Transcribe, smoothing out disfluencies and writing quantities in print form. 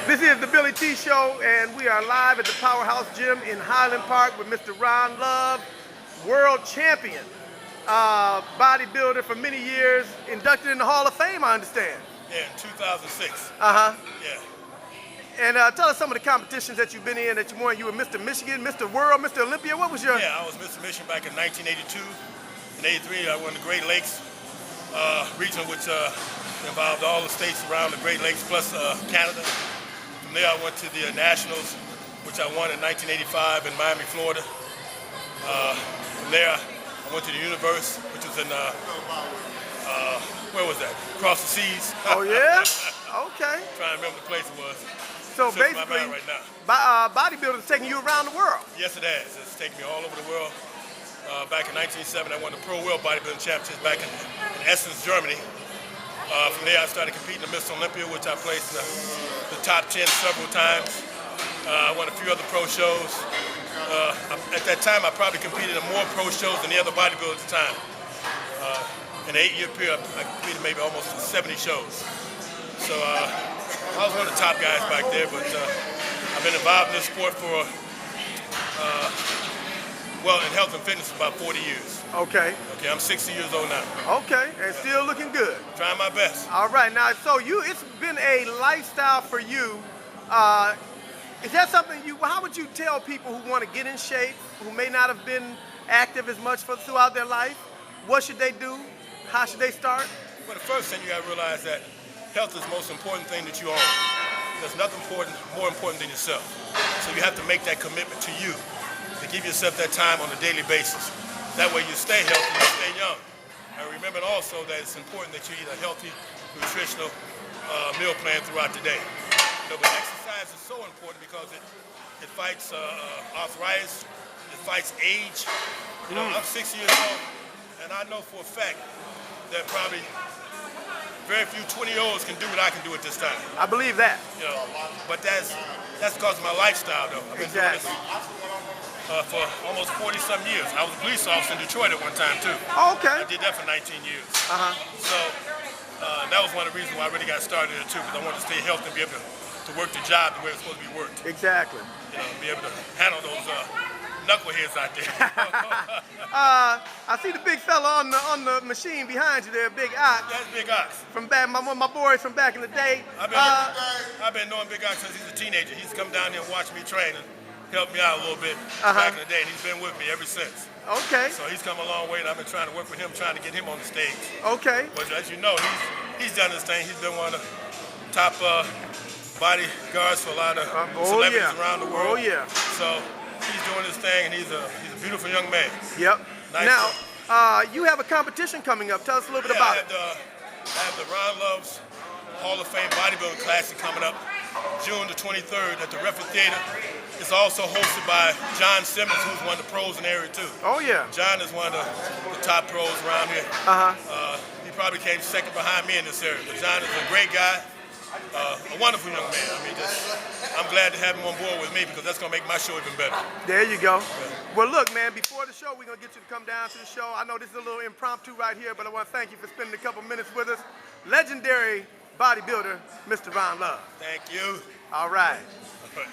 This is the Billy T Show, and we are live at the Powerhouse Gym in Highland Park with Mr. Ron Love, world champion, bodybuilder for many years, inducted in the Hall of Fame, I understand. Yeah, in 2006. Uh-huh. Yeah. And tell us some of the competitions that you've been in that you won. You were Mr. Michigan, Mr. World, Mr. Olympia. What was your... Yeah, I was Mr. Michigan back in 1982. In 83, I won the Great Lakes region, which involved all the states around the Great Lakes plus Canada. From there, I went to the Nationals, which I won in 1985 in Miami, Florida. From there, I went to the Universe, which was in, where was that? Across the seas. Oh, yeah? Okay. Trying to remember the place it was. So Slips my basically, mind right now. bodybuilding is taking you around the world. Yes, it has. It's taken me all over the world. Back in 1970, I won the Pro World Bodybuilding Championships back in Essen, Germany. From there, I started competing in Miss Olympia, which I placed in the top 10 several times. I won a few other pro shows. At that time, I probably competed in more pro shows than the other bodybuilders at the time. In an 8-year period, I competed maybe almost 70 shows. So I was one of the top guys back there, but I've been involved in this sport for, well, in health and fitness for about 40 years. Okay. Okay, I'm 60 years old now. Okay, and still looking good. Trying my best. All right, now, so it's been a lifestyle for you. Is that something how would you tell people who want to get in shape, who may not have been active as much throughout their life? What should they do? How should they start? Well, the first thing you got to realize that health is the most important thing that you own. There's nothing more important than yourself. So you have to make that commitment to you, to give yourself that time on a daily basis. That way you stay healthy, you stay young. And remember also that it's important that you eat a healthy, nutritional meal plan throughout the day. But exercise is so important because it fights arthritis, it fights age. You know, I'm 60 years old, and I know for a fact that probably very few 20-year-olds can do what I can do at this time. I believe that. You know, but that's because of my lifestyle, though. I've been doing this for almost 40-some years. I was a police officer in Detroit at one time, too. Oh, okay. I did that for 19 years. Uh-huh. So that was one of the reasons why I really got started here, too, because I wanted to stay healthy and be able to work the job the way it's supposed to be worked. Exactly. You know, be able to handle those knuckleheads out there. I see the big fella on the machine behind you there, Big Ox. That's Big Ox. From back, one of my boys from back in the day. I've been knowing Big Ox since he's a teenager. He's come down here and watched me train and helped me out a little bit back in the day, and he's been with me ever since. Okay. So he's come a long way, and I've been trying to work with him, trying to get him on the stage. Okay. But as you know, he's done his thing. He's been one of the top bodyguards for a lot of celebrities around the world. Oh, yeah. So he's doing his thing, and he's a beautiful young man. Yep. Nice. Now, you have a competition coming up. Tell us a little bit about it. I have the Ron Love's Hall of Fame Bodybuilding Classic coming up June the 23rd at the Redford Theater. It's also hosted by John Simmons, who's one of the pros in the area, too. Oh, yeah. John is one of the top pros around here. He probably came second behind me in this area, but John is a great guy. A wonderful young man. I mean, I'm glad to have him on board with me because that's going to make my show even better. There you go. Well, look, man, before the show, we're going to get you to come down to the show. I know this is a little impromptu right here, but I want to thank you for spending a couple minutes with us. Legendary bodybuilder, Mr. Ron Love. Thank you. All right. All right.